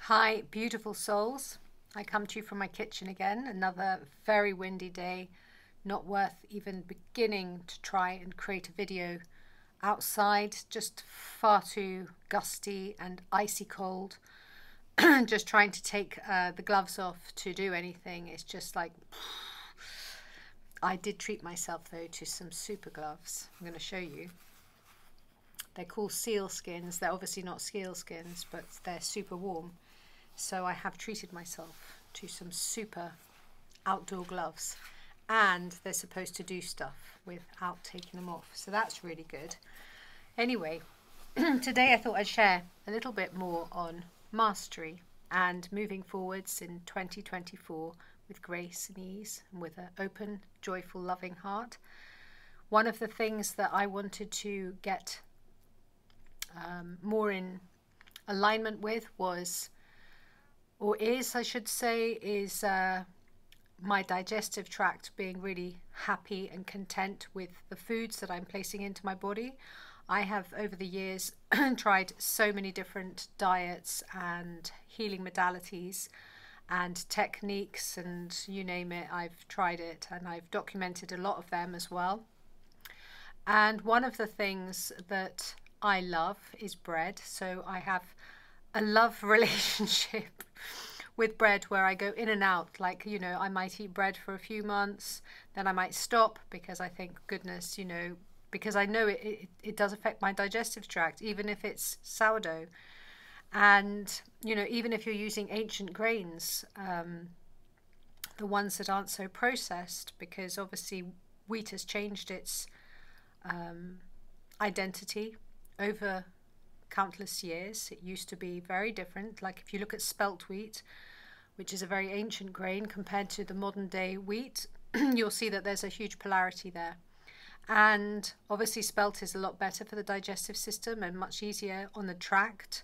Hi, beautiful souls. I come to you from my kitchen again. Another very windy day. Not worth even beginning to try and create a video outside. Just far too gusty and icy cold. Just trying to take the gloves off to do anything. It's just like. I did treat myself though to some super gloves. I'm going to show you. They're called seal skins. They're obviously not seal skins, but they're super warm. So I have treated myself to some super outdoor gloves, and they're supposed to do stuff without taking them off. So that's really good. Anyway, today I thought I'd share a little bit more on mastery and moving forwards in 2024 with grace and ease and with an open, joyful, loving heart. One of the things that I wanted to get more in alignment with was, or is, I should say, is my digestive tract being really happy and content with the foods that I'm placing into my body. I have over the years tried so many different diets and healing modalities and techniques, and you name it, I've tried it, and I've documented a lot of them as well. And one of the things that I love is bread. So I have a love relationship with bread where I go in and out. Like, you know, I might eat bread for a few months, then I might stop because I think, goodness, you know, because I know it does affect my digestive tract, even if it's sourdough. And, you know, even if you're using ancient grains, the ones that aren't so processed, because obviously wheat has changed its identity over countless years. It used to be very different. Like if you look at spelt wheat, which is a very ancient grain, compared to the modern day wheat, you'll see that there's a huge polarity there. And obviously spelt is a lot better for the digestive system and much easier on the tract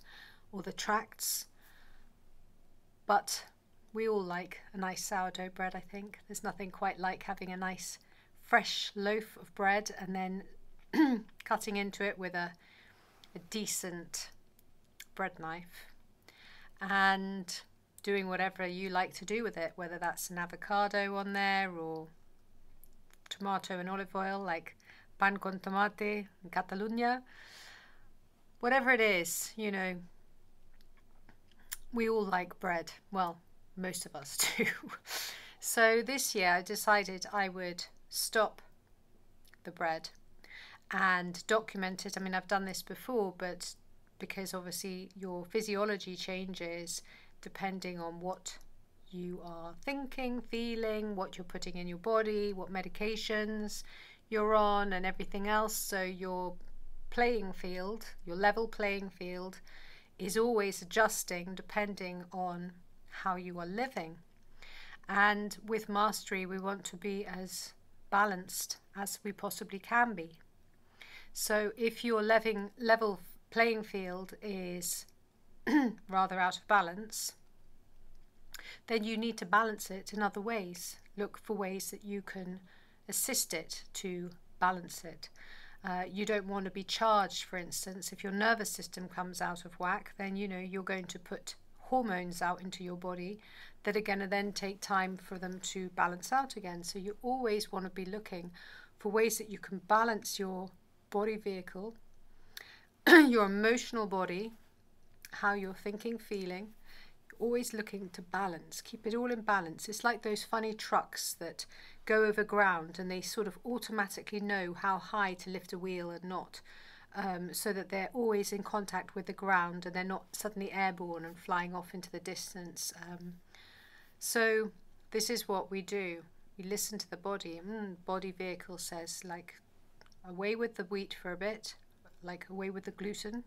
or the tracts. But we all like a nice sourdough bread, I think. There's nothing quite like having a nice fresh loaf of bread and then cutting into it with a decent bread knife and doing whatever you like to do with it, whether that's an avocado on there or tomato and olive oil, like pan con tomate in Catalonia. Whatever it is, you know, we all like bread. Well, most of us do. So this year I decided I would stop the bread and document it. I mean, I've done this before, but because obviously your physiology changes depending on what you are thinking, feeling, what you're putting in your body, what medications you're on and everything else. So your playing field, your level playing field, is always adjusting depending on how you are living. And with mastery, we want to be as balanced as we possibly can be. So if your level playing field is rather out of balance, then you need to balance it in other ways. Look for ways that you can assist it to balance it. You don't want to be charged, for instance. If your nervous system comes out of whack, then you know you're going to put hormones out into your body that are going to then take time for them to balance out again. So you always want to be looking for ways that you can balance your body vehicle, your emotional body, how you're thinking, feeling. Always looking to balance, keep it all in balance. It's like those funny trucks that go over ground and they sort of automatically know how high to lift a wheel and not, so that they're always in contact with the ground and they're not suddenly airborne and flying off into the distance. So this is what we do. We listen to the body. Body vehicle says, like, away with the wheat for a bit, like away with the gluten,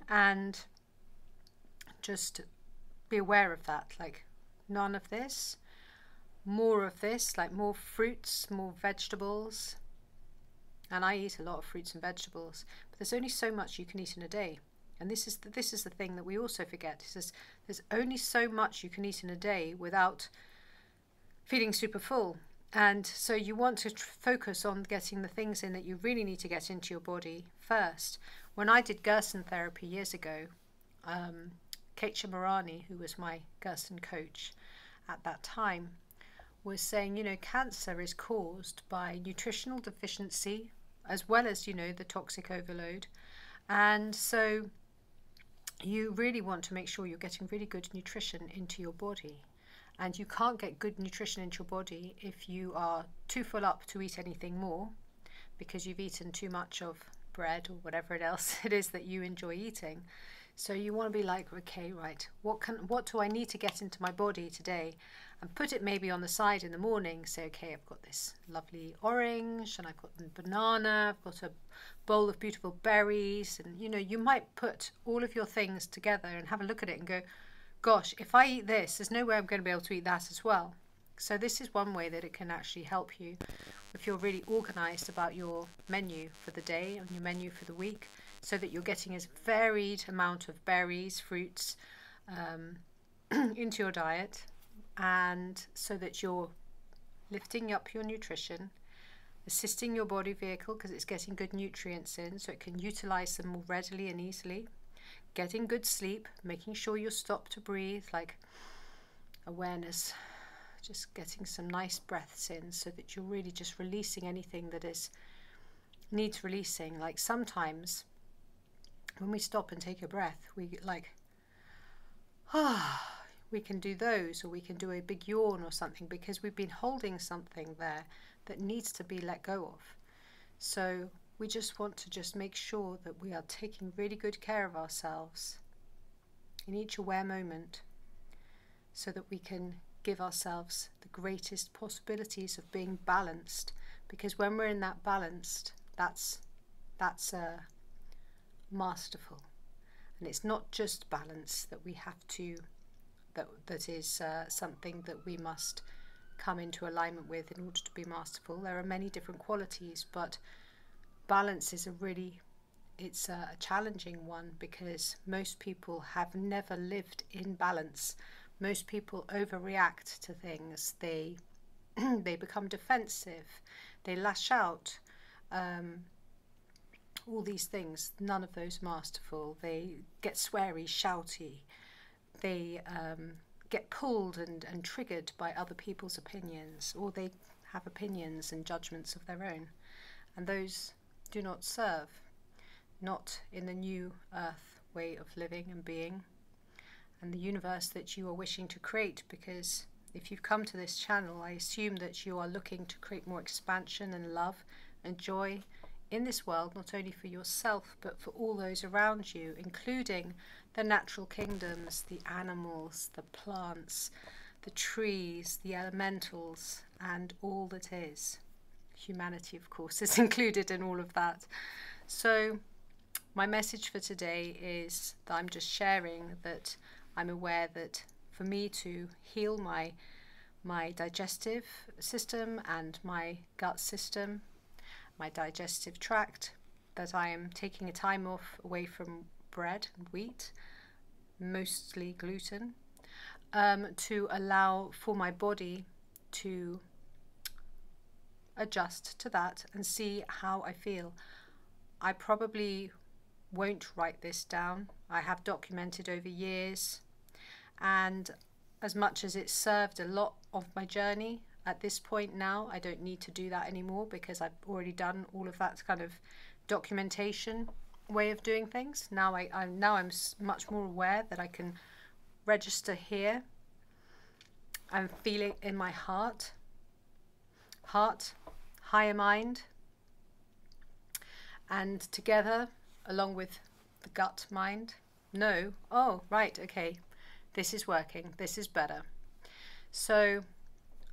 and just be aware of that, like none of this, more of this, like more fruits, more vegetables. And I eat a lot of fruits and vegetables, but there's only so much you can eat in a day. And this is the thing that we also forget. It says there's only so much you can eat in a day without feeling super full. And so you want to focus on getting the things in that you really need to get into your body first. When I did Gerson therapy years ago, Kate Shamarani, who was my Gerson coach at that time, was saying, you know, cancer is caused by nutritional deficiency as well as, you know, the toxic overload. And so you really want to make sure you're getting really good nutrition into your body. And you can't get good nutrition into your body if you are too full up to eat anything more, because you've eaten too much of bread or whatever else it is that you enjoy eating. So you want to be like, okay, right, what do I need to get into my body today? And put it maybe on the side in the morning. Say, okay, I've got this lovely orange, and I've got the banana, I've got a bowl of beautiful berries, and you know, you might put all of your things together and have a look at it and go, gosh, if I eat this, there's no way I'm going to be able to eat that as well. So this is one way that it can actually help you if you're really organized about your menu for the day and your menu for the week, so that you're getting as varied amount of berries, fruits into your diet, and so that you're lifting up your nutrition, assisting your body vehicle because it's getting good nutrients in so it can utilize them more readily and easily, getting good sleep, making sure you stop to breathe, like awareness, just getting some nice breaths in so that you're really just releasing anything that needs releasing. Like sometimes when we stop and take a breath, we get like, we can do those, or we can do a big yawn or something, because we've been holding something there that needs to be let go of. So we just want to just make sure that we are taking really good care of ourselves in each aware moment, so that we can give ourselves the greatest possibilities of being balanced. Because when we're in that balanced, that's masterful. And it's not just balance that we have to, that is something that we must come into alignment with in order to be masterful. There are many different qualities, but balance is it's a challenging one, because most people have never lived in balance. Most people overreact to things. They become defensive, they lash out, all these things, none of those masterful. They get sweary, shouty, they get pulled and triggered by other people's opinions, or they have opinions and judgments of their own, and those do not serve, not in the new earth way of living and being, and the universe that you are wishing to create. Because if you've come to this channel, I assume that you are looking to create more expansion and love and joy in this world, not only for yourself but for all those around you, including the natural kingdoms, the animals, the plants, the trees, the elementals, and all that is. Humanity, of course, is included in all of that. So my message for today is that I'm just sharing that I'm aware that for me to heal my digestive system and my gut system, my digestive tract, that I am taking a time off away from bread and wheat, mostly gluten, to allow for my body to adjust to that and see how I feel. I probably won't write this down. I have documented over years, and as much as it served a lot of my journey, at this point now I don't need to do that anymore, because I've already done all of that kind of documentation way of doing things. Now I'm much more aware that I can register here and feel it in my heart, higher mind, and together along with the gut mind, know, oh right, okay, this is working, this is better. So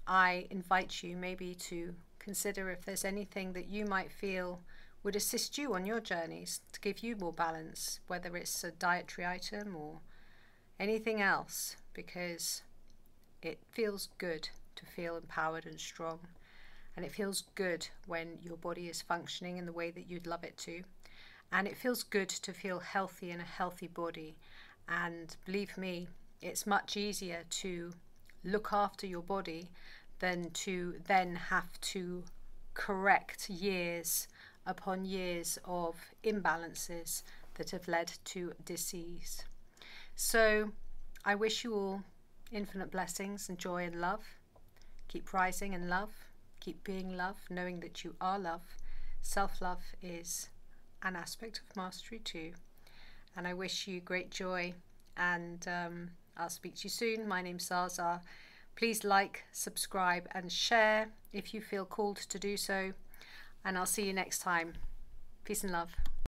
I invite you maybe to consider if there's anything that you might feel would assist you on your journeys to give you more balance, whether it's a dietary item or anything else, because it feels good to feel empowered and strong, and it feels good when your body is functioning in the way that you'd love it to, and it feels good to feel healthy in a healthy body. And believe me, it's much easier to look after your body than to then have to correct years upon years of imbalances that have led to disease. So I wish you all infinite blessings and joy and love. Keep rising in love. Keep being love, knowing that you are love. Self-love is an aspect of mastery too. And I wish you great joy, and I'll speak to you soon. My name's Zaza. Please like, subscribe and share if you feel called to do so. And I'll see you next time. Peace and love.